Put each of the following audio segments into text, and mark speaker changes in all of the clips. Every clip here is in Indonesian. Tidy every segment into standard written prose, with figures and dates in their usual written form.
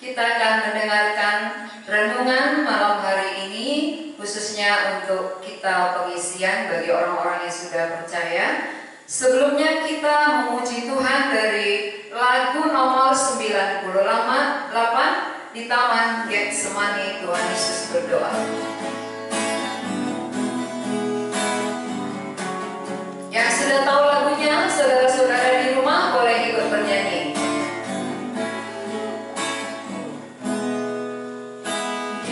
Speaker 1: Kita akan mendengarkan renungan malam hari ini, khususnya untuk kita pengisian bagi orang-orang yang sudah percaya. Sebelumnya kita memuji Tuhan dari lagu nomor 98 di Taman Getsemani. Tuhan Yesus berdoa. Yang sudah tahu lagunya, saudara-saudara di rumah boleh ikut bernyanyi.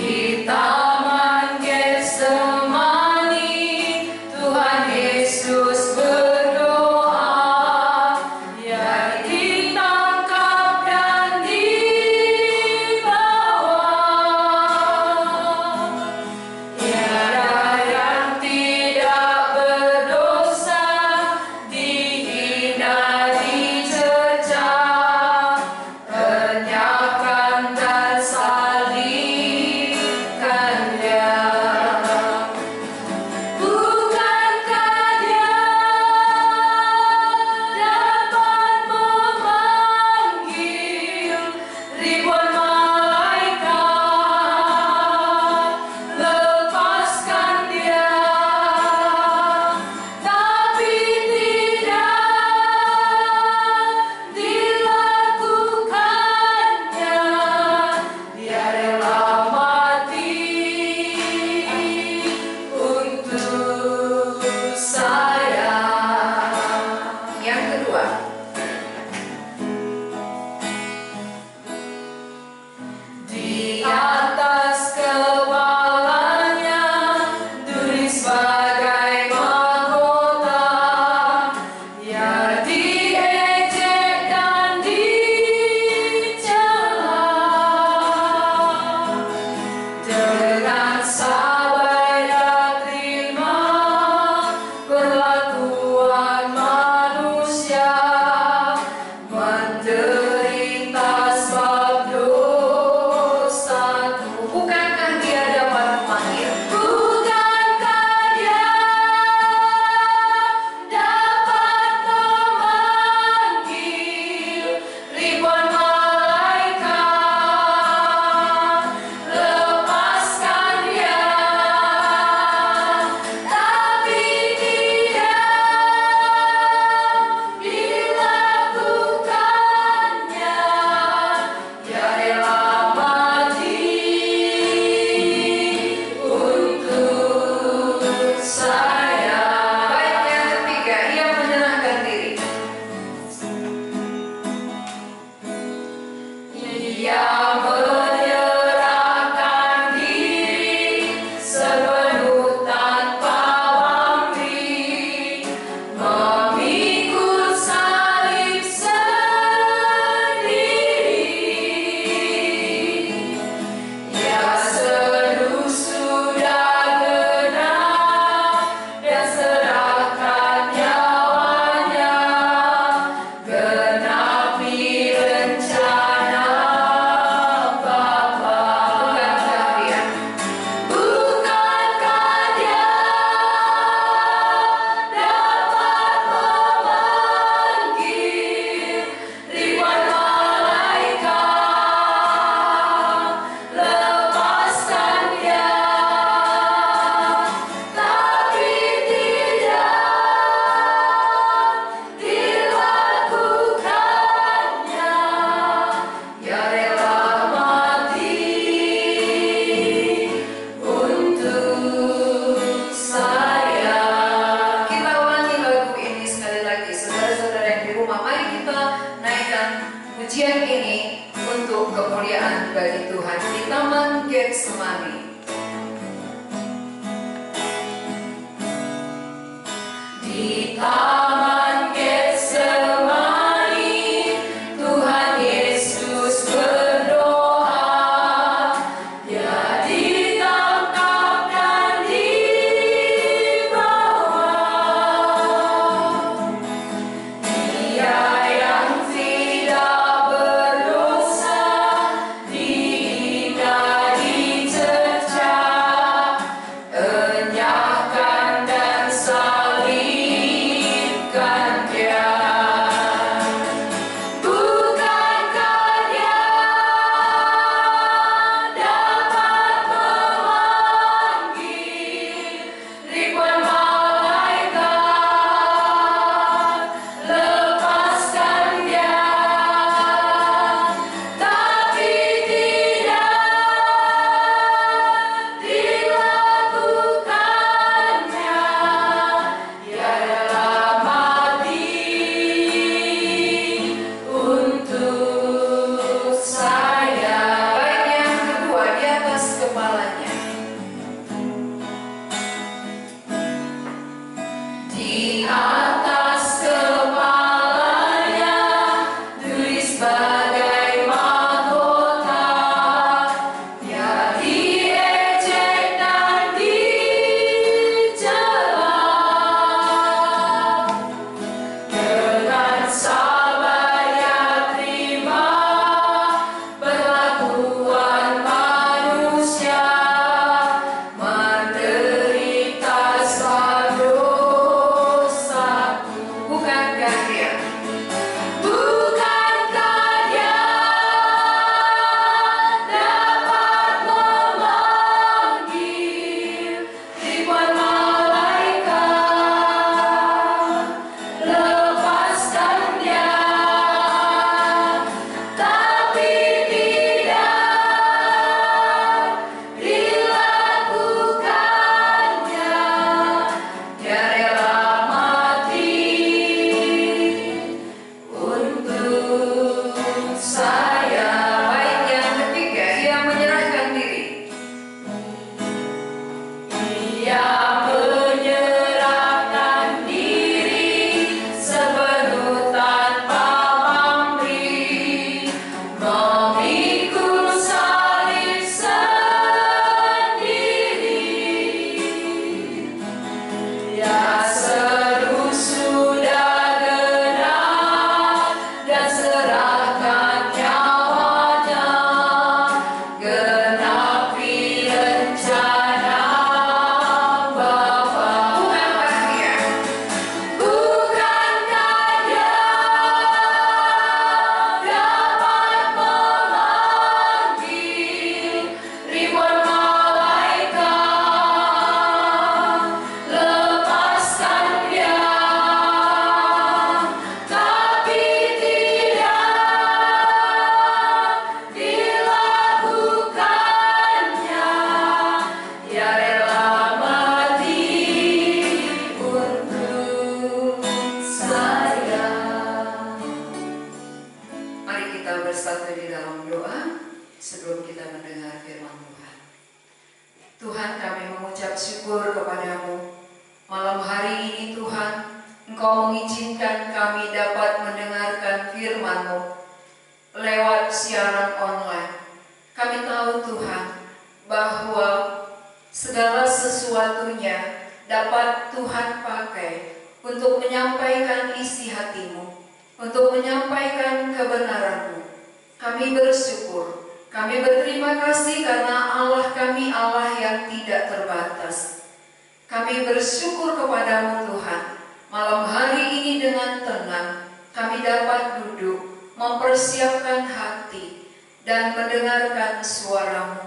Speaker 1: Di Taman Getsemani, Tuhan Yesus berdoa, ia ditangkap dan dibawa. Tiada yang tidak berdosa, dihina, dicerca, lenyapkan dan salib. Pujian ini untuk kemuliaan bagi Tuhan di Taman Getsemani. Di Taman Getsemani, Tuhan Yesus berdoa, ia ditangkap dan dibawa. Dia yang tidak berdosa, dihina, dicerca, sebelum kita mendengar firman Tuhan. Tuhan, kami mengucap syukur kepadamu. Malam hari ini Tuhan, Engkau mengizinkan kami dapat mendengarkan firman-Mu lewat siaran online. Kami tahu Tuhan bahwa segala sesuatunya dapat Tuhan pakai untuk menyampaikan isi hati-Mu, untuk menyampaikan kebenaran-Mu. Kami bersyukur, kami berterima kasih karena Allah kami Allah yang tidak terbatas. Kami bersyukur kepadamu Tuhan. Malam hari ini dengan tenang kami dapat duduk, mempersiapkan hati dan mendengarkan suara-Mu.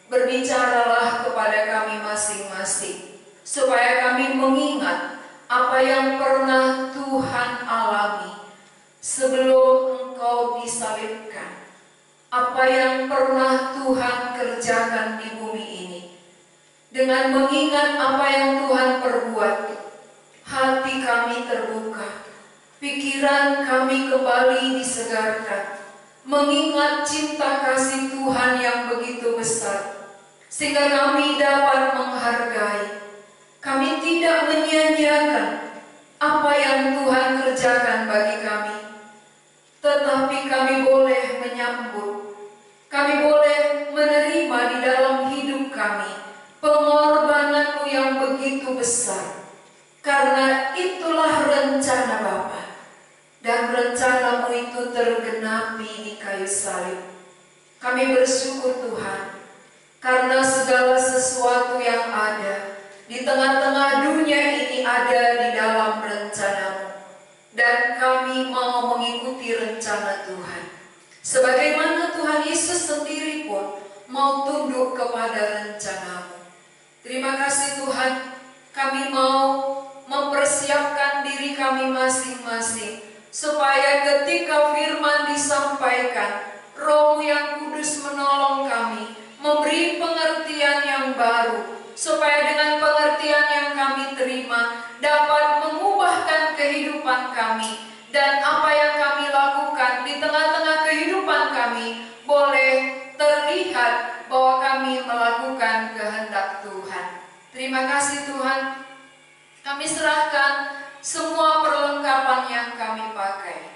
Speaker 1: Berbicaralah kepada kami masing-masing, supaya kami mengingat apa yang pernah Tuhan alami sebelum Engkau disalibkan, apa yang pernah Tuhan kerjakan di bumi ini. Dengan mengingat apa yang Tuhan perbuat, hati kami terbuka, pikiran kami kembali disegarkan, mengingat cinta kasih Tuhan yang begitu besar, sehingga kami dapat menghargai. Kami tidak menyia-nyiakan apa yang Tuhan kerjakan bagi kami, tetapi kami boleh menyambut, kami boleh menerima di dalam hidup kami pengorbanan-Mu yang begitu besar. Karena itulah rencana Bapa, dan rencana-Mu itu tergenapi di kayu salib. Kami bersyukur Tuhan, karena segala sesuatu yang ada di tengah-tengah dunia ini ada di dalam rencana-Mu, dan kami mau mengikuti rencana Tuhan. Sebagaimana Tuhan Yesus sendiri pun mau tunduk kepada rencana-Mu. Terima kasih Tuhan, kami mau mempersiapkan diri kami masing-masing, supaya ketika firman disampaikan, Roh-Mu yang kudus menolong kami, memberi pengertian yang baru, supaya dengan pengertian yang kami terima dapat mengubahkan kehidupan kami, dan apa yang kami lakukan di tengah-tengah kehidupan kami boleh terlihat bahwa kami melakukan kehendak Tuhan. Terima kasih Tuhan. Kami serahkan semua perlengkapan yang kami pakai.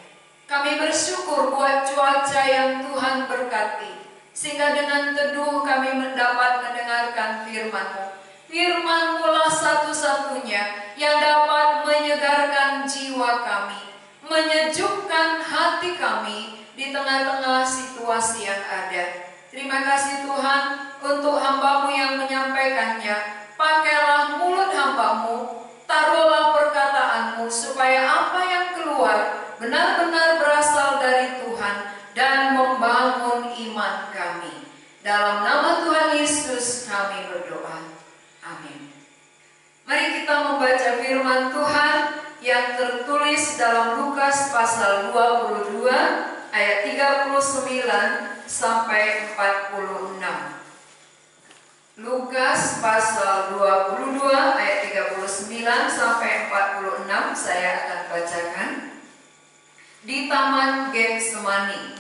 Speaker 1: Kami bersyukur buat cuaca yang Tuhan berkati, sehingga dengan teduh kami dapat mendengarkan firman-Mu. Firman-Mu lah satu-satunya yang dapat menyegarkan jiwa kami, menyejukkan hati kami di tengah-tengah situasi yang ada. Terima kasih Tuhan untuk hamba-Mu yang menyampaikannya. Pakailah mulut hamba-Mu, taruhlah perkataan-Mu, supaya apa yang keluar benar-benar berasal dari Tuhan dan membangun iman kami. Dalam nama Tuhan Yesus kami berdoa. Amin. Mari kita membaca firman Tuhan yang tertulis dalam Lukas pasal 22 ayat 39 sampai 46. Lukas pasal 22 ayat 39 sampai 46 saya akan bacakan. Di Taman Getsemani.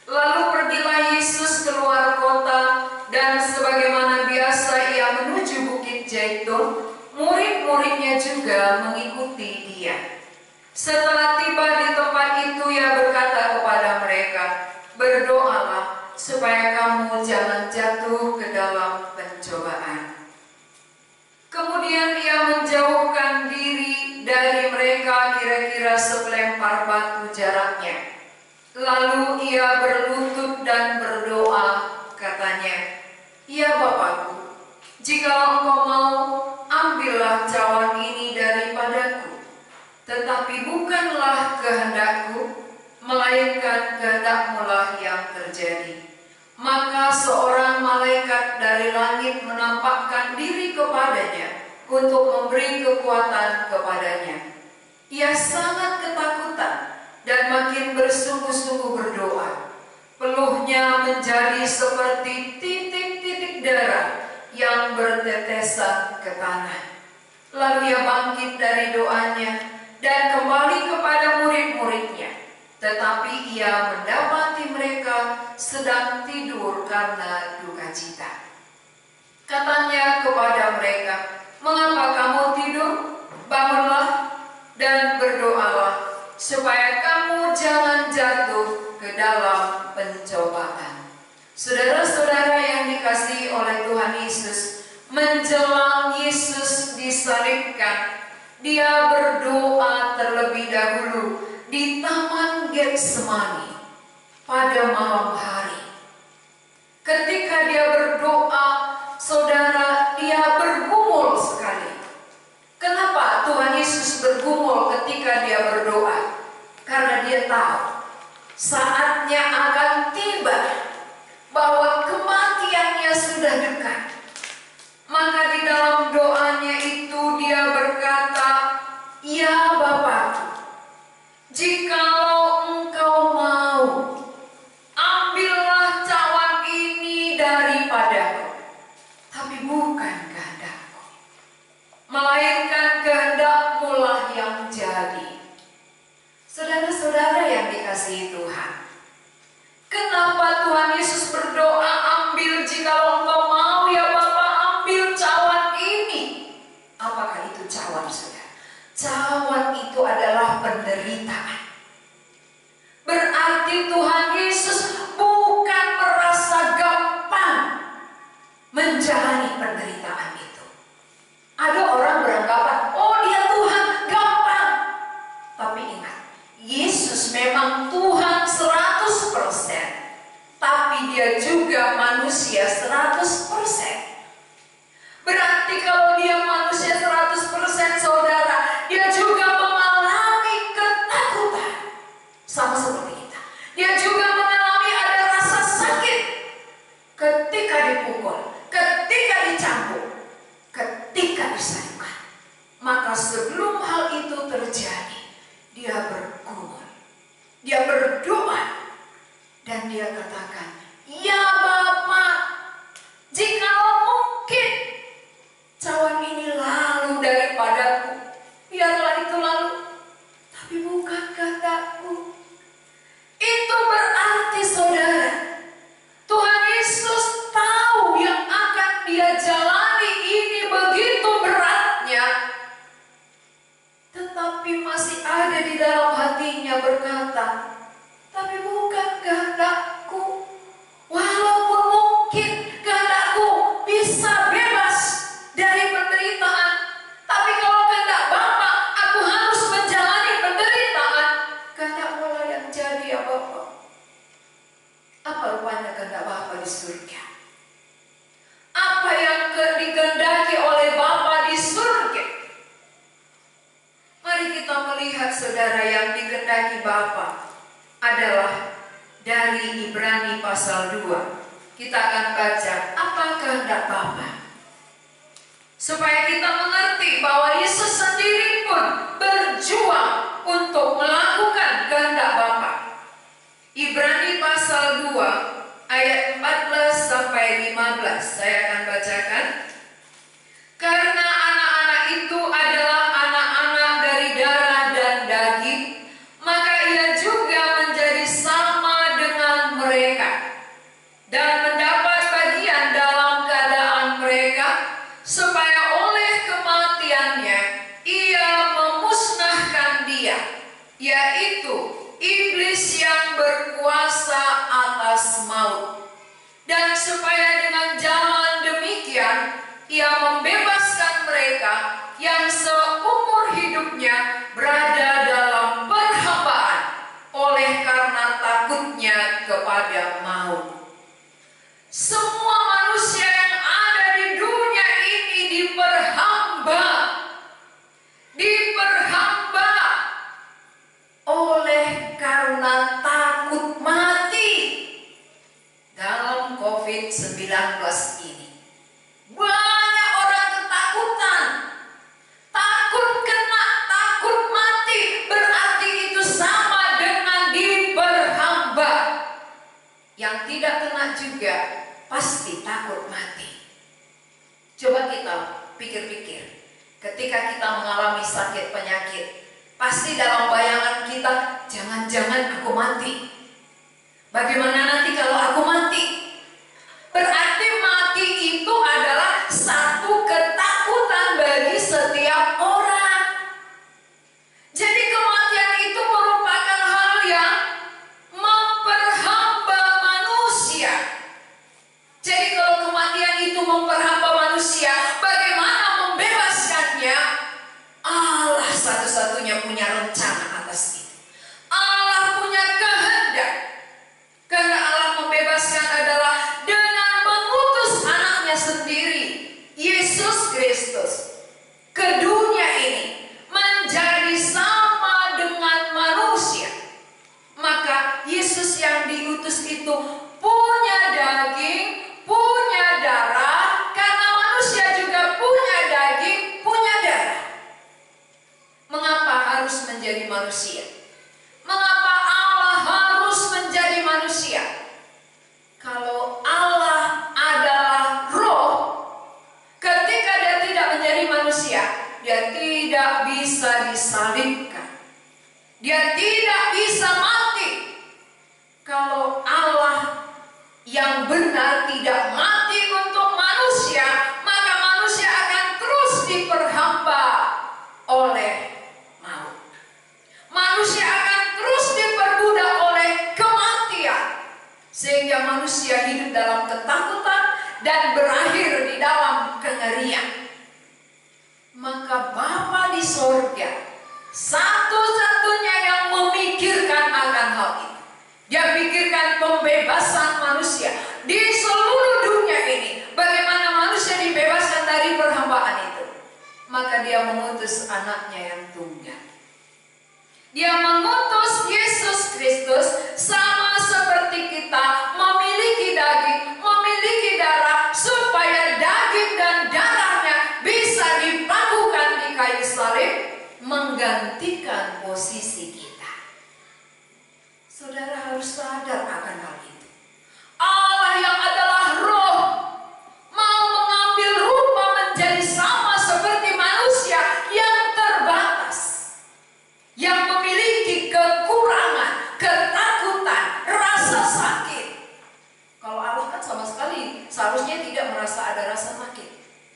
Speaker 1: Lalu pergilah Yesus keluar kota, dan sebagaimana biasa ia menuju Bukit Zaitun, murid-muridnya juga mengikuti dia. Setelah tiba di tempat itu, ia berkata kepada mereka, "Berdoalah supaya kamu jangan jatuh ke dalam pencobaan." Kemudian ia menjauhkan diri dari mereka kira-kira selempar batu jaraknya. Lalu ia berlutut dan berdoa, katanya, "Ya Bapakku, jikalau Engkau mau, ambillah cawan ini daripadaku. Tetapi bukanlah kehendakku, melainkan kehendak-Mu lah yang terjadi." Maka seorang malaikat dari langit menampakkan diri kepadanya untuk memberi kekuatan kepadanya. Ia sangat ketakutan dan makin bersungguh-sungguh berdoa. Peluhnya menjadi seperti titik-titik darah yang bertetesan ke tanah. Lalu ia bangkit dari doanya dan kembali kepada murid-muridnya. tetapi ia mendapati mereka sedang tidur karena duka cita. Katanya kepada mereka, "Mengapa kamu tidur? Bangunlah dan berdoalah, supaya kamu jangan jatuh ke dalam pencobaan." Saudara-saudara yang dikasihi oleh Tuhan Yesus, menjelang Yesus disalibkan, dia berdoa terlebih dahulu di Taman Getsemani pada malam hari. Ketika dia berdoa, saudara, dia bergumul sekali. Kenapa Tuhan Yesus bergumul ketika dia berdoa? Karena dia tahu saatnya akan tiba, bahwa kematiannya sudah dekat. Maka di dalam doanya itu dia berkata, "Ya Bapa, jikalau Engkau mau, ambillah cawan ini daripadaku. Tapi bukan kehendak-Ku, melainkan kehendak-Mu lah yang jadi." Saudara-saudara yang dikasihi Tuhan, kenapa Tuhan Yesus berdoa, "Ambil jikalau Engkau mau, ya Bapa, ambil cawan ini"? Apakah itu cawan, saudara? Cawan itu adalah penderitaan. Berarti Tuhan Yesus bukan merasa gampang menjalani penderitaan itu. Ada orang beranggapan, "Oh, dia Tuhan, gampang." Tapi ingat, Yesus memang Tuhan 100%, tapi dia juga manusia 100%. Berarti kalau dia manusia 100%, saudara, dia juga mengalami ketakutan sama seperti kita. Dia juga mengalami ada rasa sakit ketika dipukul, ketika dicambuk, ketika disalibkan. Maka sebelum hal itu terjadi, dia bergumul, dia berdoa, dan dia katakan, "Ya Bapa, jikalau mungkin cawan ini lalu daripadaku, biarlah itu lalu, tapi bukan kehendak-Ku." Itu berarti, saudara, Tuhan Yesus tahu yang akan dia jalani ini begitu beratnya, tetapi masih ada di dalam hatinya berkata, "Tapi bukan kehendak-Ku. Walaupun mungkin kehendak-Ku bisa bebas dari penderitaan, tapi kalau kehendak Bapa, aku harus menjalani penderitaan. Kehendak-Mu lah yang jadi, ya Bapa." Apa rupanya kehendak Bapa di surga? Apa yang dikehendaki oleh Bapa di surga? Mari kita melihat, saudara, yang dikehendaki Bapa adalah dari Ibrani pasal 2. Kita akan baca apa kehendak Bapa, supaya kita mengerti bahwa Yesus sendiri pun berjuang untuk melakukan kehendak Bapa. Ibrani pasal 2 ayat 14 sampai 15 saya akan bacakan. "Karena anak-anak itu adalah anak-anak dari darah dan daging, maka ia juga menjadi sama dengan mereka dan mendapat bagian dalam keadaan mereka, supaya oleh kematiannya ia memusnahkan dia, yaitu iblis yang berkuasa atas maut, dan supaya dengan jalan demikian ia membebaskan mereka yang seumur hidupnya berada dalam perhambaan oleh karena takutnya kepada maut." Semua manusia yang ada di dunia ini diperhamba oleh karena takut mati. Dalam COVID-19 ini, banyak orang ketakutan, takut kena, takut mati. Berarti itu sama dengan diperhamba. Yang tidak kena juga pasti takut mati. Coba kita pikir-pikir, ketika kita mengalami sakit penyakit, Pasti dalam bayangan kita, jangan-jangan aku mati. Bagaimana nanti kalau aku mati? Berarti mati itu adalah satu ketakutan bagi setiap orang. Jadi kematian itu merupakan hal yang memperhamba manusia. Jadi kalau kematian itu memperhamba manusia, bagaimana membebaskannya? Allah satu-satunya punya rencana atas itu. Allah punya kehendak. Karena Allah membebaskan adalah dengan mengutus anaknya sendiri, Yesus Kristus, ke dunia ini menjadi sama dengan manusia. Maka Yesus yang diutus itu punya daging, punya darah, karena manusia juga punya daging, punya darah. Mengapa harus menjadi manusia? Mengapa Allah harus menjadi manusia? Kalau Allah adalah roh, ketika dia tidak menjadi manusia, dia tidak bisa disalibkan. Dia tidak bisa mati. Kalau Allah yang benar tidak mati untuk manusia, maka manusia akan terus diperhamba oleh maut. Manusia akan terus diperbudak oleh kematian, sehingga manusia hidup dalam ketakutan dan berakhir di dalam kengerian. Maka Bapa di sorga satu-satunya yang memikirkan akan hal itu. Dia pikirkan pembebasan manusia di seluruh dunia ini. Bagaimana manusia dibebaskan dari perhambaan itu? Maka dia mengutus anaknya yang tunggal. Dia mengutus Yesus Kristus sama seperti kita, memiliki daging, memiliki darah, supaya daging dan darahnya bisa dipakukan di kayu salib, menggantikan posisi kita. Saudara harus sadar akan hal itu. Allah yang adalah roh mau mengambil rupa menjadi sama seperti manusia yang terbatas, yang memiliki kekurangan, ketakutan, rasa sakit. Kalau Allah kan sama sekali seharusnya tidak merasa ada rasa sakit,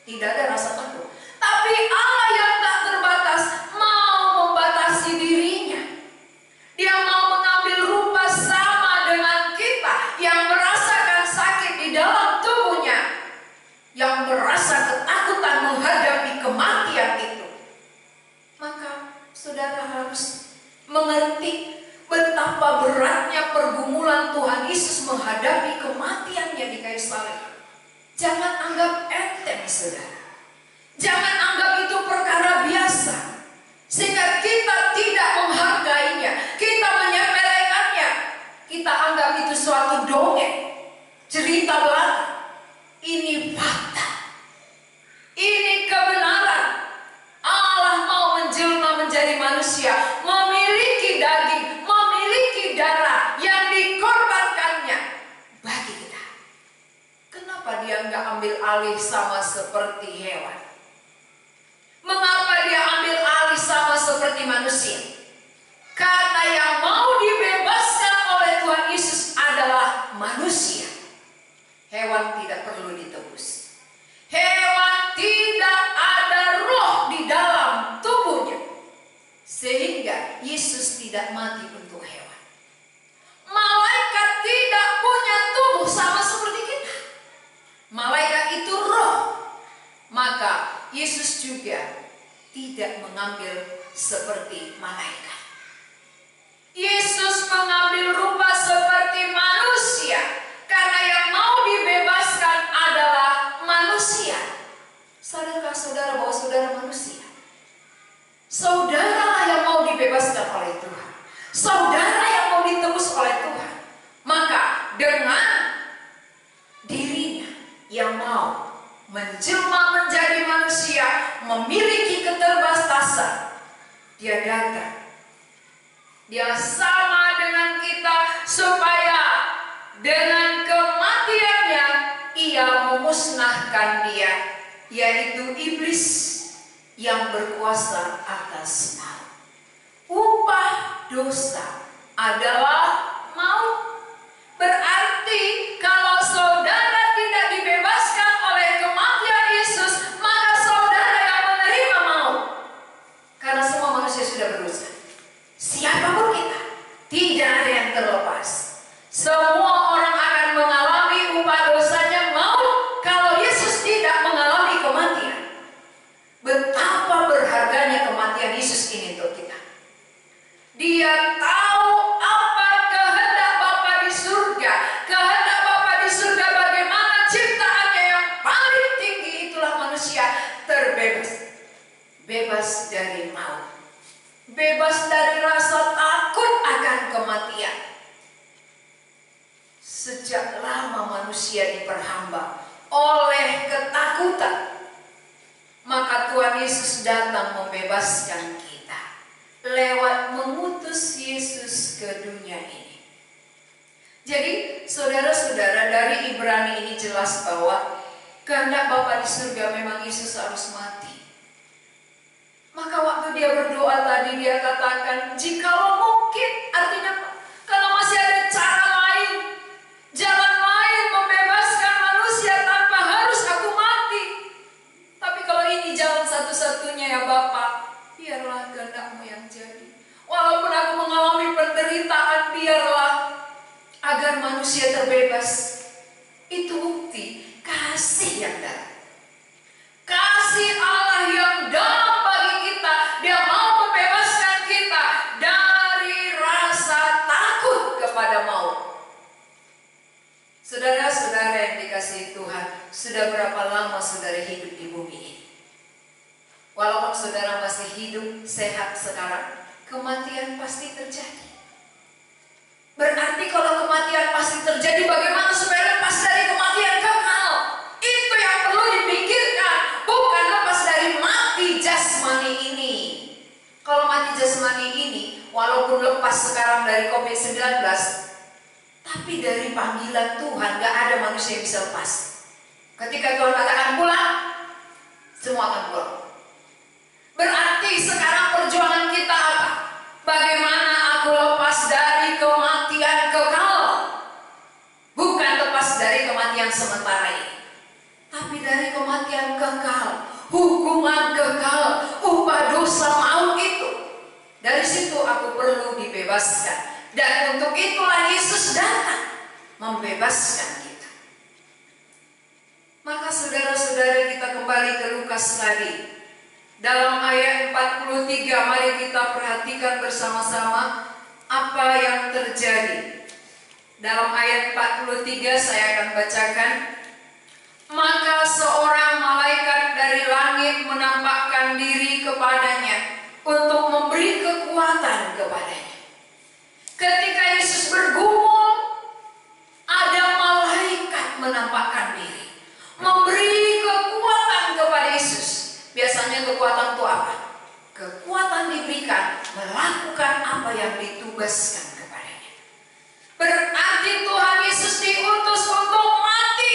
Speaker 1: tidak ada rasa takut. Tapi Allah yang tak terbatas mau membatasi dirinya. Dia mau mengambil rupa sama dengan kita yang merasakan sakit di dalam tubuhnya, yang merasa ketakutan menghadapi kematian itu. Maka saudara harus mengerti betapa beratnya pergumulan Tuhan Yesus menghadapi kematiannya di kayu salib. Jangan anggap enteng, saudara. Jangan anggap itu perkara biasa, sehingga kita tidak menghargainya, kita menyepelekannya, kita anggap itu suatu dongeng, cerita belaka. Ini fakta, ini kebenaran. Allah mau menjelma menjadi manusia, memiliki daging, memiliki darah yang dikorbankannya bagi kita. Kenapa dia nggak ambil alih sama seperti hewan? Mengapa dia ambil alih sama seperti manusia? Karena yang mau dibebaskan oleh Tuhan Yesus adalah manusia. Hewan tidak perlu ditebus. Hewan tidak ada roh di dalam tubuhnya, sehingga Yesus tidak mati untuk hewan. Malaikat tidak punya tubuh sama seperti kita. Malaikat itu roh. Maka Yesus juga tidak mengambil seperti malaikat. Yesus mengambil rupa seperti manusia, karena yang mau dibebaskan adalah manusia. Sadarkah saudara bahwa saudara manusia? Saudaralah yang mau dibebaskan oleh Tuhan. Saudara yang mau ditebus oleh Tuhan. Maka dengan dirinya yang mau menjelma menjadi manusia, memiliki keterbatasan, dia datang. Dia sama dengan kita supaya dengan kematiannya ia memusnahkan dia, yaitu iblis yang berkuasa atas maut. upah dosa adalah maut. Berarti kalau saudara tidak dibebaskan oleh kematian Yesus, maka saudara yang menerima maut. Karena semua manusia sudah berdosa. Siapapun kita, tidak ada yang terlepas. Semua orang akan mengalami upah dosanya maut kalau Yesus tidak mengalami kematian. Betapa berharganya kematian Yesus ini untuk kita. Dia tahu apa kehendak Bapa di surga. Kehendak Bapa di surga bagaimana ciptaannya yang paling tinggi, itulah manusia terbebas. Bebas dari maut. Bebas dari rasa takut akan kematian. Sejak lama manusia diperhamba oleh ketakutan, maka Tuhan Yesus datang membebaskan kita lewat mengutus Yesus ke dunia ini. Jadi saudara-saudara, dari Ibrani ini jelas bahwa kehendak Bapa di surga memang Yesus harus mati. Maka waktu dia berdoa tadi, dia katakan, jikalau mungkin, artinya kalau masih ada cara lain, jalan lain membebaskan manusia tanpa harus aku mati. Tapi kalau ini jalan satu-satunya ya Bapa, biarlah kehendak-Mu yang jadi. Walaupun aku mengalami penderitaan, biarlah, agar manusia terbebas. Itu bukti kasih yang dalam. Kasih Allah yang dalam bagi kita. Dia mau membebaskan kita dari rasa takut kepada maut. Saudara-saudara yang dikasihi Tuhan, sudah berapa lama saudara hidup di bumi ini? Walaupun saudara masih hidup sehat sekarang, kematian pasti terjadi. Berarti kalau kematian pasti terjadi, bagaimana supaya lepas dari kematian kekal? Itu yang perlu dipikirkan, bukan lepas dari mati jasmani ini. Kalau mati jasmani ini, walaupun lepas sekarang dari COVID-19, tapi dari panggilan Tuhan, gak ada manusia yang bisa lepas. Ketika Tuhan katakan pulang, semua akan pulang. Berarti sekarang perjuangan kita apa? Bagaimana aku lepas dari kematian kekal? Bukan lepas dari kematian sementara ini, tapi dari kematian kekal, hukuman kekal, upah dosa maut itu. Dari situ aku perlu dibebaskan. Dan untuk itulah Yesus datang membebaskan kita. Maka saudara-saudara, kita kembali ke Lukas tadi. Dalam ayat 43, mari kita perhatikan bersama-sama apa yang terjadi. Dalam ayat 43 saya akan bacakan. Maka seorang malaikat dari langit menampakkan diri kepadanya untuk memberi kekuatan kepadanya. Ketika Yesus bergumul, ada malaikat menampakkan diri, memberi kekuatan kepada Yesus. Biasanya kekuatan itu apa? Kekuatan diberikan melakukan apa yang ditugaskan kepadanya. Berarti Tuhan Yesus diutus untuk mati.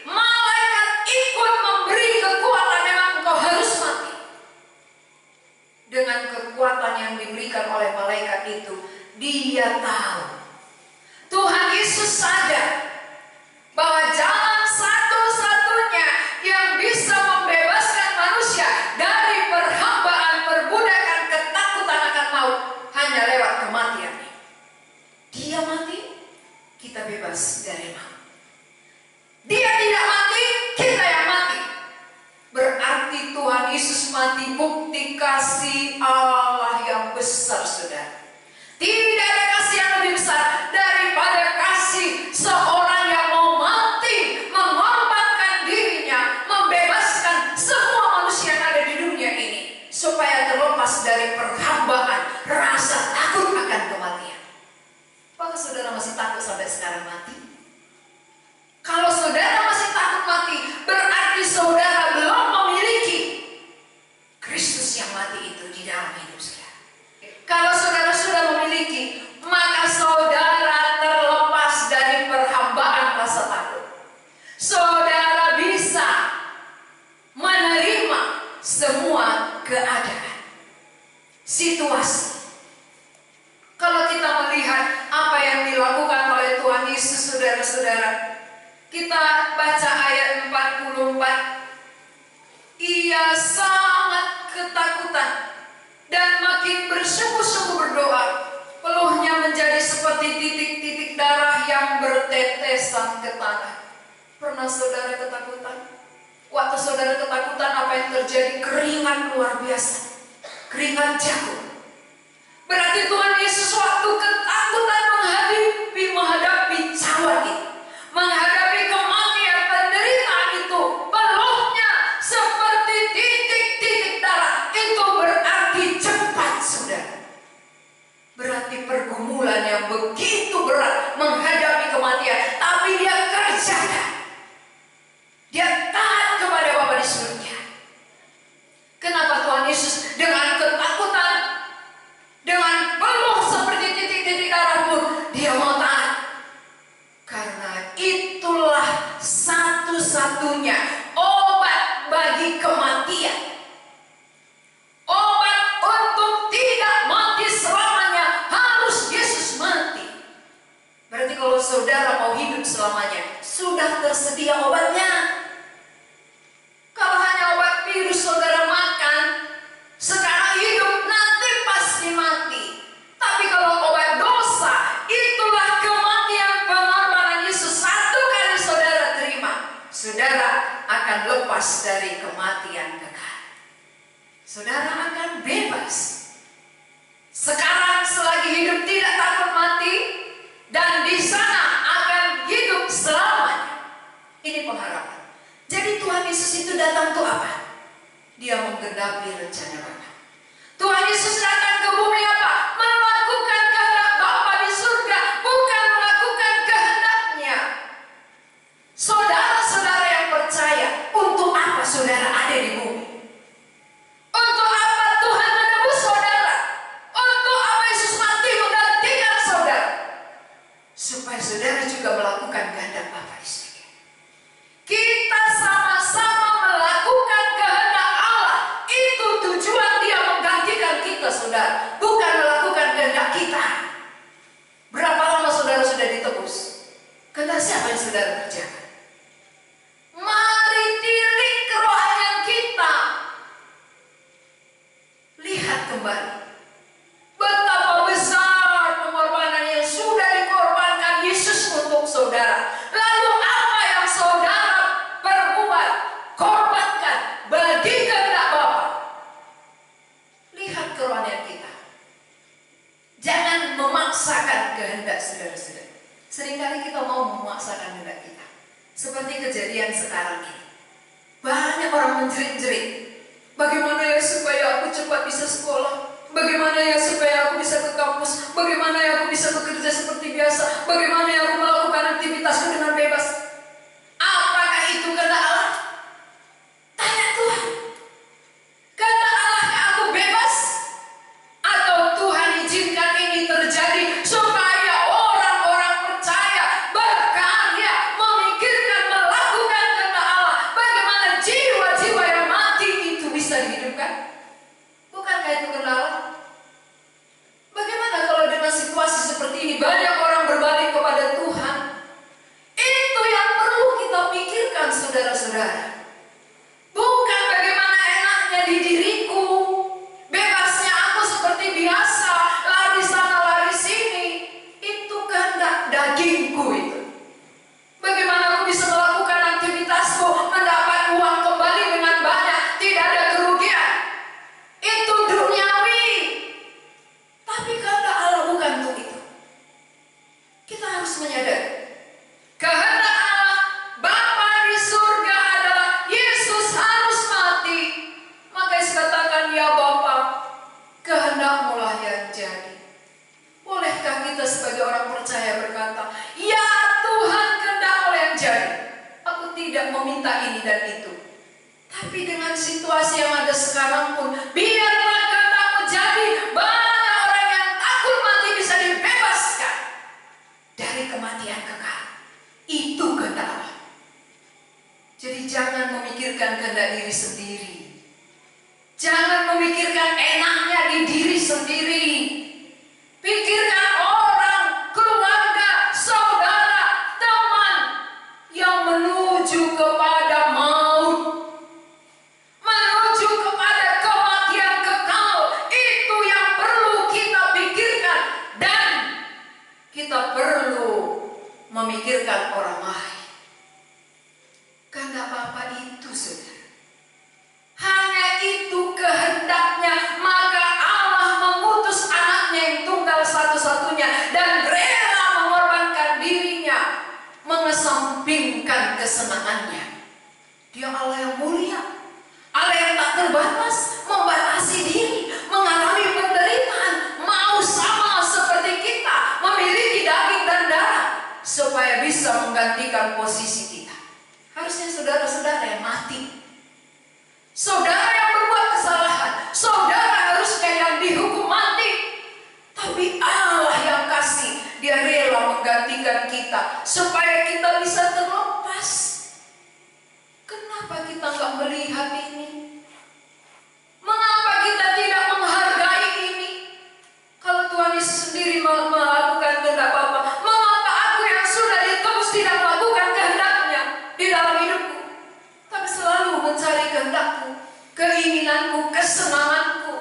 Speaker 1: Malaikat ikut memberi kekuatan, memang engkau harus mati. Dengan kekuatan yang diberikan oleh malaikat itu, dia tahu. Tuhan Yesus sadar bahwa jalan satu-satunya yang bisa membebaskan manusia dari perhambaan, perbudakan, ketakutan akan maut hanya lewat kematian. baca ayat 44. Ia sangat ketakutan dan makin bersungguh-sungguh berdoa. Peluhnya menjadi seperti titik-titik darah yang bertetesan ke tanah. Pernah saudara ketakutan? Waktu saudara ketakutan, apa yang terjadi? Keringat luar biasa, keringat jago. Berarti Tuhan Yesus waktu ketakutan menghadapi cawan itu, menghadapi kematian, penderitaan itu, peluhnya seperti titik-titik darah. Itu berarti cepat, saudara. Berarti pergumulan yang begitu berat menghadapi kematian, tapi dia kerjakan. Dia taat kepada Bapa di surga. Kenapa Tuhan Yesus dengan ketakutan, dengan peluh seperti titik-titik darah pun dia mau taat? Karena itulah satu-satunya obat bagi kematian. Obat untuk tidak mati selamanya, harus Yesus mati. Berarti kalau saudara mau hidup selamanya, sudah tersedia obatnya. Kalau hanya obat virus saudara makan, sekarang hidup, nanti pasti mati. Tapi kalau obat dosa, itulah kematian pengorbanan Yesus. Satu kali saudara terima, saudara akan lepas dari kematian kekal. Saudara akan bebas. Sekarang selagi hidup tidak takut mati, dan di sana akan hidup selamanya. Ini pengharapan. Jadi Tuhan Yesus itu datang untuk apa? Dia menggenapi rencana Bapa. Tuhan Yesus datang ke bumi apa? Melakukan kehendak Bapa di surga, bukan melakukan kehendaknya. Saudara-saudara yang percaya, untuk apa saudara ada di bumi? Untuk apa Tuhan menebus saudara? Untuk apa Yesus mati menggantikan saudara? Supaya saudara juga melakukan kehendak Bapa di surga. Kita sama-sama melakukan kehendak Allah. Itu tujuan dia menggantikan kita, saudara. Bukan melakukan kehendak kita. Berapa lama saudara sudah ditebus? Kehendak siapa yang saudara kerjakan? Mari tilik kerohanian kita. Lihat kembali betapa besar pengorbanan yang sudah dikorbankan Yesus untuk saudara. Lalu apa yang saudara perbuat, korbankan bagi kehendak Bapa? Lihat kerohanian kita. Jangan memaksakan kehendak saudara-saudara. Seringkali kita mau memaksakan kehendak kita. Seperti kejadian sekarang ini. Banyak orang menjerit-jerit. Bagaimana ya supaya aku cepat bisa sekolah? Bagaimana ya supaya aku bisa ke kampus? Bagaimana ya aku bisa bekerja seperti biasa? Bagaimana ya aku melakukan aktivitasku dengan bebas? Apakah itu kehendak Allah? Tanya Tuhan. Kehendak Allahkah aku bebas? Atau Tuhan izinkan ini terjadi supaya orang-orang percaya, berkarya, memikirkan, melakukan kehendak Allah? Bagaimana jiwa-jiwa yang mati itu bisa dihidupkan? Bukankah itu kehendak Allah? Bagaimana kalau dengan situasi seperti ini banyak orang berbalik kepada Tuhan? Itu yang perlu kita pikirkan, saudara-saudara. Bukan bagaimana enaknya di diriku, bebasnya aku seperti biasa, lari sana lari sini. Itu kehendak dagingku itu. Bagaimana aku bisa melakukan aktivitasku, mendapat uang kembali dengan banyak, tidak ada kerugian. Itu duniawi. Tapi kehendak Allah bukan untuk itu. Kita harus menyadari kehendak Allah Bapa di surga adalah Yesus harus mati. Maka Yesus katakan, ya Bapa, kehendak-Mu lah yang jadi. Bolehkah kita sebagai orang percaya berkata, ya Tuhan, kehendak-Mu yang jadi. Aku tidak meminta ini dan itu. Tapi dengan situasi yang ada sekarang pun, biarlah kehendak-Mu jadi. Banyak orang yang takut mati bisa dibebaskan dari kematian kekal. Itu kehendak Allah. Jadi jangan memikirkan kehendak diri sendiri. Jangan memikirkan enaknya di diri sendiri. Pikirkan orang, keluarga, saudara, teman yang menuju kesenangannya. Dia Allah yang mulia, Allah yang tak terbatas, membatasi diri, mengalami penderitaan, mau sama seperti kita, memiliki daging dan darah, supaya bisa menggantikan posisi kita. Harusnya saudara-saudara yang mati, saudara yang berbuat kesalahan, saudara harusnya yang dihukum mati. Tapi Allah yang kasih, Dia rela menggantikan kita supaya kita bisa terlepas. Kenapa kita nggak melihat ini? Mengapa kita tidak menghargai ini? Kalau Tuhan Yesus sendiri melakukan kehendak Bapa, mengapa aku yang sudah ditebus tidak melakukan kehendaknya di dalam hidupku? Tapi selalu mencari kehendakku, keinginanku, kesenanganku.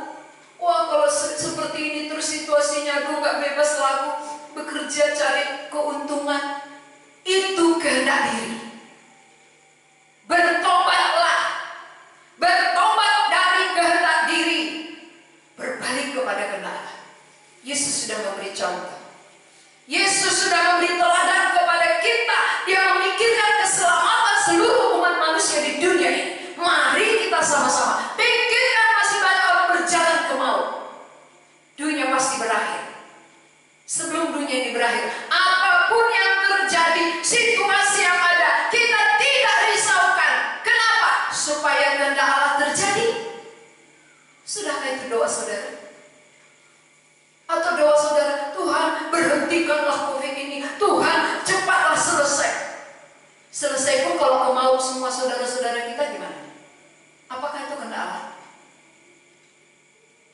Speaker 1: Wah, kalau seperti ini terus situasinya, aduh nggak bebas laku bekerja cari keuntungan. Itu kehendak diri. Bertobatlah, bertobat dari kehendak diri, berbalik kepada kehendak Allah. Yesus sudah memberi contoh, Yesus sudah memberi teladan kepada kita. Dia memikirkan keselamatan seluruh umat manusia di dunia ini. Mari kita sama-sama pikirkan, masih banyak orang berjalan ke maut. Dunia pasti berakhir. Sebelum dunia ini berakhir, apapun yang terjadi, situasi yang ada, kita tidak risaukan. Kenapa? Supaya kehendak Allah terjadi. Sudahkah itu doa saudara? Atau doa saudara, Tuhan berhentikanlah COVID ini, Tuhan cepatlah selesai. Selesai pun kalau mau semua saudara-saudara kita gimana? Apakah itu kehendak Allah?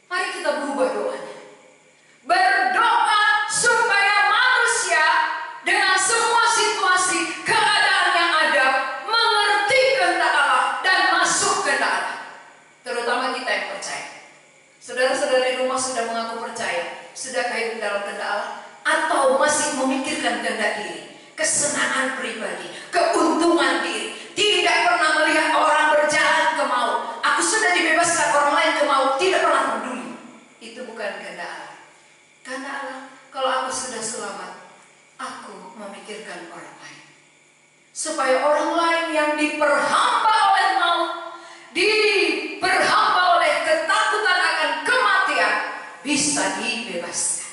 Speaker 1: Mari kita berubah doanya. Berdoa supaya manusia dengan semua situasi, keadaan yang ada, mengerti kehendak Allah dan masuk kehendak Allah. Terutama kita yang percaya. Saudara-saudara di rumah sudah mengaku percaya, sudahkah hidup dalam kehendak Allah? Atau masih memikirkan kehendak diri, kesenangan pribadi, keuntungan diri, tidak pernah melihat orang berjalan ke maut. Aku sudah dibebaskan, orang lain ke maut, tidak pernah peduli. Itu bukan kehendak Allah. Karena Allah, kalau aku sudah selamat, aku memikirkan orang lain. Supaya orang lain yang diperhamba oleh maut, diperhamba oleh ketakutan akan kematian, bisa dibebaskan,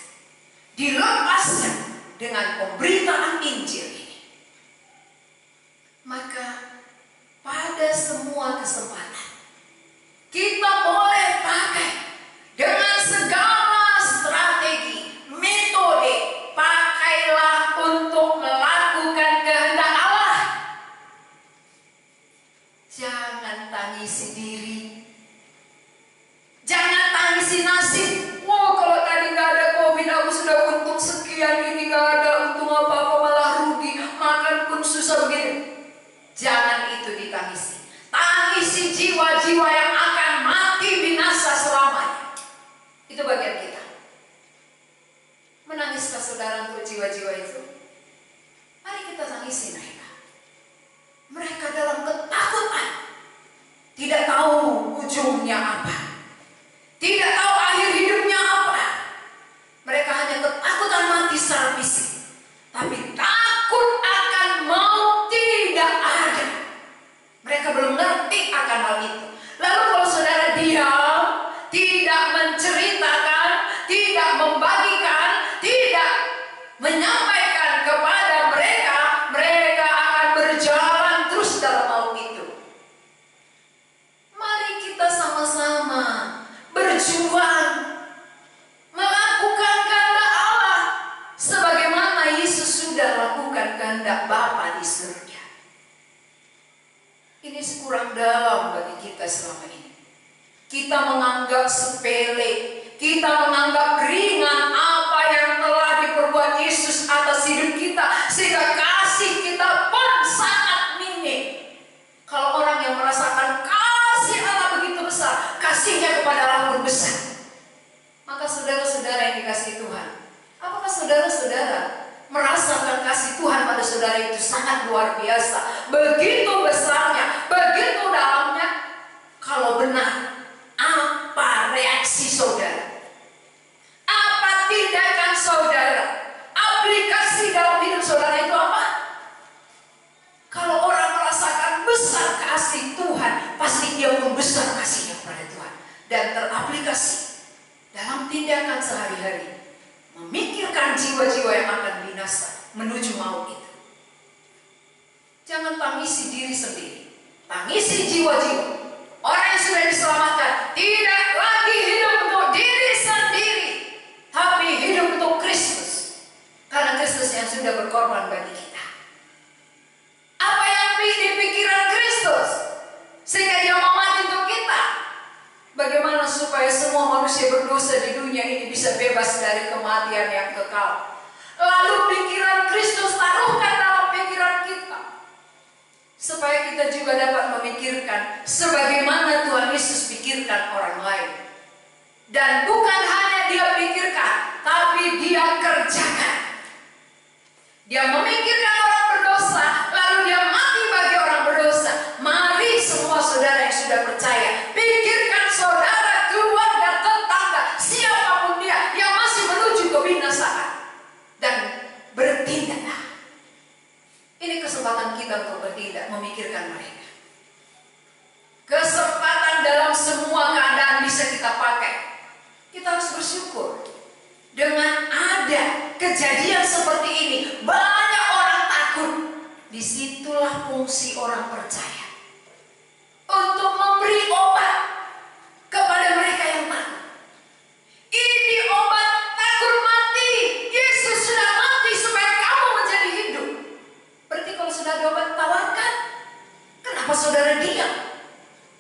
Speaker 1: dilepaskan dengan pemberitaan Injil ini. Maka pada semua kesempatan kita boleh pakai dengan segala strategi, metode, pakailah untuk melakukan kehendak Allah. Jangan tangisi diri, jangan tangisi nasib. Wow, kalau tadi nggak ada COVID, aku sudah untung sekian, ini nggak ada untung apa-apa, malah rugi, makan pun susah begini. Jangan itu ditangisi. Tangisi jiwa-jiwa yang akan mati binasa selamanya. Itu bagian kita. Menangiskah saudara untuk jiwa-jiwa itu? Mari kita tangisi mereka. Mereka dalam ketakutan, tidak tahu ujungnya apa, tidak tahu akhir hidupnya apa. Mereka hanya ketakutan mati secara fisik, tapi takut akan maut tidak ada. Mereka belum ngerti akan hal itu. Lalu kalau saudara diam, tidak menceritakan, tidak membagikan, tidak menyampaikan kepada mereka, mereka akan berjalan terus dalam maut itu. Mari kita sama-sama berjuang, melakukan kehendak Allah sebagaimana Yesus sudah lakukan kehendak Bapa di surga. Ini kurang dalam bagi kita selama ini. Kita menganggap sepele, kita menganggap ringan apa yang telah diperbuat Yesus atas hidup kita, sehingga kasih kita pun sangat minim. Kalau orang yang merasakan kasih Allah begitu besar, kasihnya kepada Allah pun besar. Maka saudara-saudara yang dikasihi Tuhan, apakah saudara-saudara merasakan kasih Tuhan pada saudara itu sangat luar biasa, begitu besarnya, begitu dalamnya? Kalau benar, apa reaksi saudara? Apa tindakan saudara? Aplikasi dalam hidup saudara itu apa? Kalau orang
Speaker 2: besar kasih Tuhan, pasti dia pun besar kasihnya kepada Tuhan. Dan teraplikasi dalam tindakan sehari-hari, memikirkan jiwa-jiwa yang akan binasa menuju maut itu. Jangan tangisi diri sendiri, tangisi jiwa-jiwa. Orang yang sudah diselamatkan tidak lagi hidup untuk diri sendiri, tapi hidup untuk Kristus. Karena Kristus yang sudah berkorban bagi kita. Apa yang di pikiran Kristus sehingga dia mau mati untuk kita? Bagaimana supaya semua manusia berdosa di dunia ini bisa bebas dari kematian yang kekal? Lalu pikiran Kristus taruhkan dalam pikiran kita, supaya kita juga dapat memikirkan sebagaimana Tuhan Yesus pikirkan orang lain. Dan bukan hanya dia pikirkan, tapi dia kerjakan. Dia memikirkan orang berdosa, lalu dia mati bagi orang berdosa. Mari semua saudara yang sudah percaya, pikirkan saudara, keluarga, tetangga, siapapun dia yang masih menuju kebinasaan, dan bertindaklah. Ini kesempatan kita untuk bertindak, memikirkan mereka. Kesempatan dalam semua keadaan bisa kita pakai. Kita harus bersyukur. Dengan ada kejadian seperti ini, banyak orang takut. Disitulah fungsi orang percaya, untuk memberi obat kepada mereka yang takut. Ini obat takut mati. Yesus sudah mati supaya kamu menjadi hidup. Berarti kalau sudah ada obat, tawarkan. Kenapa saudara diam?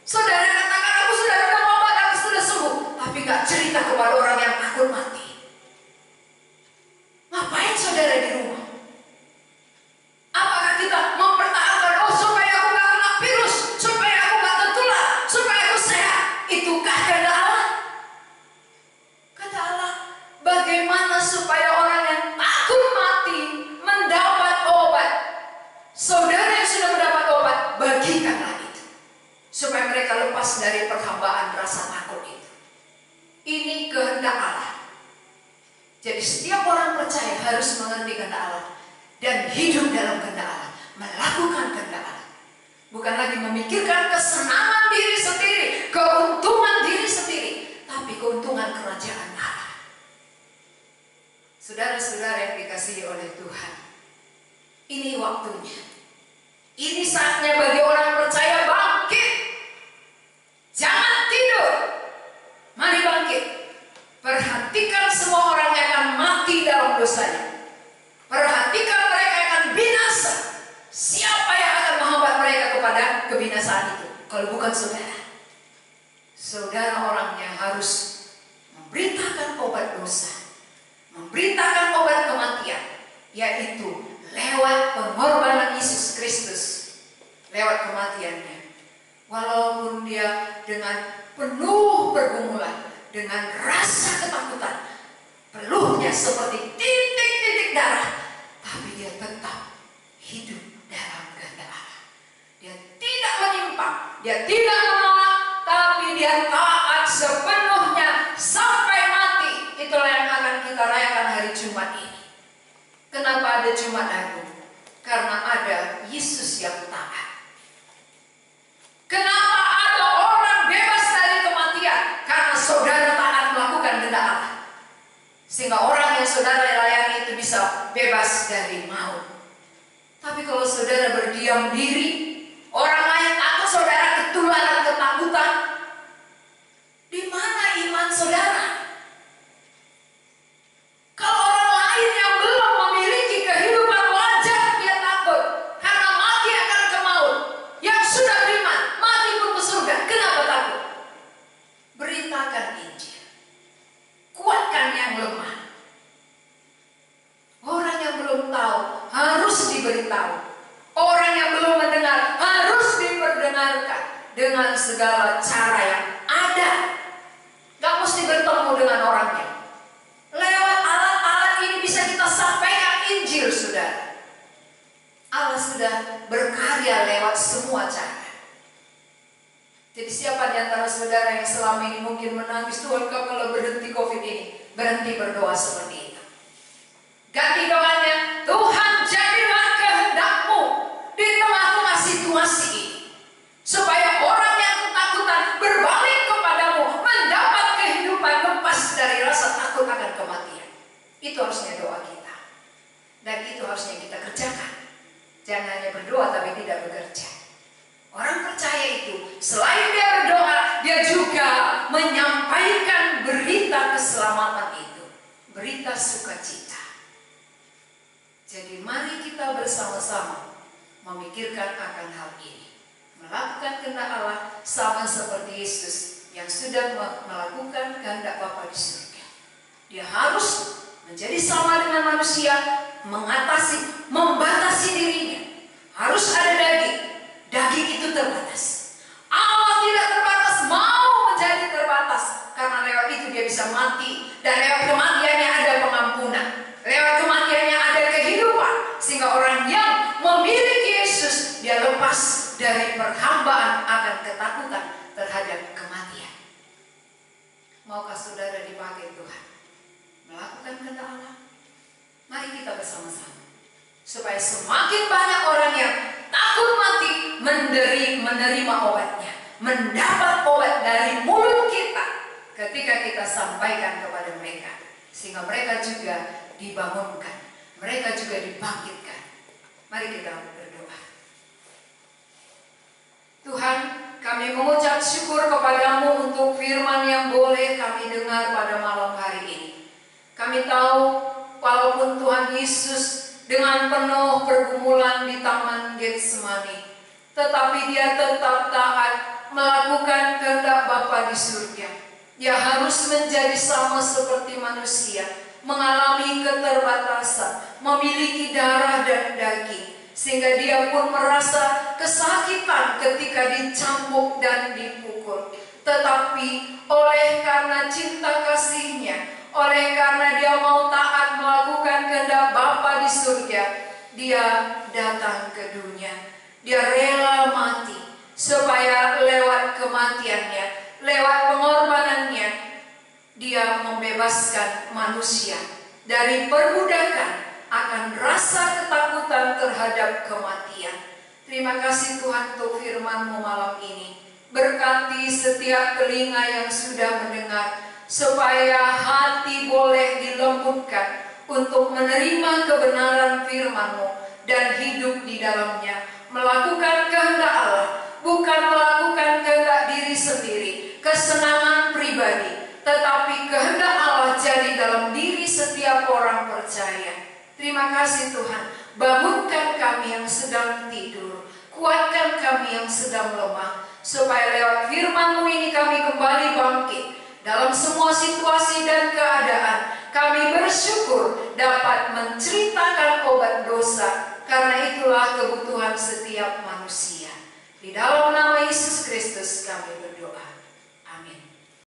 Speaker 2: Saudara katakan, aku sudah minum obat, aku sudah sembuh, tapi gak cerita kepada orang yang takut mati. Ngapain saudara di rumah? Apakah kita mempertahankan, oh supaya aku gak kena virus, supaya aku gak tertular, supaya aku sehat? Itukah kehendak Allah? Kata Allah, bagaimana supaya orang yang takut mati mendapat obat? Saudara yang sudah mendapat obat, bagikanlah itu, supaya mereka lepas dari perhambaan rasa takut itu. Ini kehendak Allah. Jadi setiap orang percaya harus mengerti kehendak Allah dan hidup dalam kehendak Allah, melakukan kehendak Allah. Bukan lagi memikirkan kesenangan diri sendiri, keuntungan diri sendiri, tapi keuntungan kerajaan Allah. Saudara-saudara yang dikasihi oleh Tuhan, ini waktunya. Ini saatnya bagi orang percaya bangkit. Jangan tidur. Mari bangkit. Perhatikan semua orang yang akan mati dalam dosanya. Perhatikan mereka yang akan binasa. Siapa yang akan menghambat mereka kepada kebinasaan itu? Kalau bukan saudara. Saudara orangnya harus memberitakan obat dosa, memberitakan obat kematian, yaitu lewat pengorbanan Yesus Kristus, lewat kematiannya. Walaupun dia dengan penuh pergumulan, dengan rasa ketakutan, peluhnya seperti titik-titik darah, tapi dia tetap hidup dalam kehendak Allah. Dia tidak menyimpang, dia tidak menolak, tapi dia taat sepenuhnya sampai mati. Itulah yang akan kita rayakan hari Jumat ini. Kenapa ada Jumat Agung? Karena ada Yesus yang taat. Kenapa ada orang bebas dari kematian? Karena saudara taat melakukan kehendak Allah. Sehingga orang yang saudara layani itu bisa bebas dari maut. Tapi kalau saudara berdiam diri, orang lain takut saudara ketularan ketakutan, di mana iman saudara? Kalau orang lain yang belum memiliki kehidupan wajar, dia takut karena mati akan ke maut. Yang sudah beriman, mati pun ke surga. Kenapa takut? Beritakan Injil, kuatkan yang lemah. Orang yang belum tahu harus diberitahu. Orang yang belum mendengar harus diperdengarkan dengan segala cara yang ada. Gak mesti bertemu dengan orangnya. Lewat alat-alat ini bisa kita sampaikan Injil, saudara. Allah sudah berkarya lewat semua cara. Jadi siapa di antara saudara yang selama ini mungkin menangis, Tuhan kalau berhenti COVID ini, berhenti berdoa seperti itu. Ganti doanya, Tuhan jadilah kehendak-Mu di tengah-tengah situasi ini. memikirkan akan hal ini. Melakukan kehendak Allah sama seperti Yesus yang sudah melakukan kehendak Bapa di surga. Dia harus menjadi sama dengan manusia, membatasi dirinya. Harus ada daging. Daging itu terbatas. Allah tidak terbatas, mau menjadi terbatas. Karena lewat itu dia bisa mati. Dan lewat kematiannya ada pengampunan. Lewat kematiannya ada kehidupan. Sehingga orang yang memiliki Yesus, dia lepas dari perhambaan akan ketakutan terhadap kematian. Maukah saudara dipakai Tuhan melakukan kehendak Allah? Mari kita bersama-sama. Supaya semakin banyak orang yang takut mati menerima obatnya. Mendapat obat dari mulut kita ketika kita sampaikan kepada mereka. Sehingga mereka juga dibangunkan. Mereka juga dibangkitkan. Mari kita berdoa. Tuhan, kami mengucap syukur kepadamu untuk firman yang boleh kami dengar pada malam hari ini. Kami tahu walaupun Tuhan Yesus dengan penuh pergumulan di Taman Getsemani, tetapi dia tetap taat melakukan kehendak Bapa di surga. Dia harus menjadi sama seperti manusia, mengalami keterbatasan, memiliki darah dan daging, sehingga dia pun merasa kesakitan ketika dicambuk dan dipukul. Tetapi oleh karena cinta kasih-Nya, oleh karena dia mau taat melakukan kehendak Bapa di surga, dia datang ke dunia. Dia rela mati supaya lewat kematiannya, lewat pengorbanannya, dia membebaskan manusia dari perbudakan akan rasa ketakutan terhadap kematian. Terima kasih Tuhan untuk firman-Mu malam ini. Berkati setiap telinga yang sudah mendengar, supaya hati boleh dilembutkan untuk menerima kebenaran firman-Mu dan hidup di dalamnya. Melakukan kehendak Allah, bukan melakukan kehendak diri sendiri, kesenangan pribadi, tetapi kehendak Allah jadi dalam diri setiap orang percaya. Terima kasih Tuhan, bangunkan kami yang sedang tidur, kuatkan kami yang sedang lemah, supaya lewat firman-Mu ini kami kembali bangkit dalam semua situasi dan keadaan. Kami bersyukur dapat menceritakan obat dosa, karena itulah kebutuhan setiap manusia. Di dalam nama Yesus Kristus kami berdoa.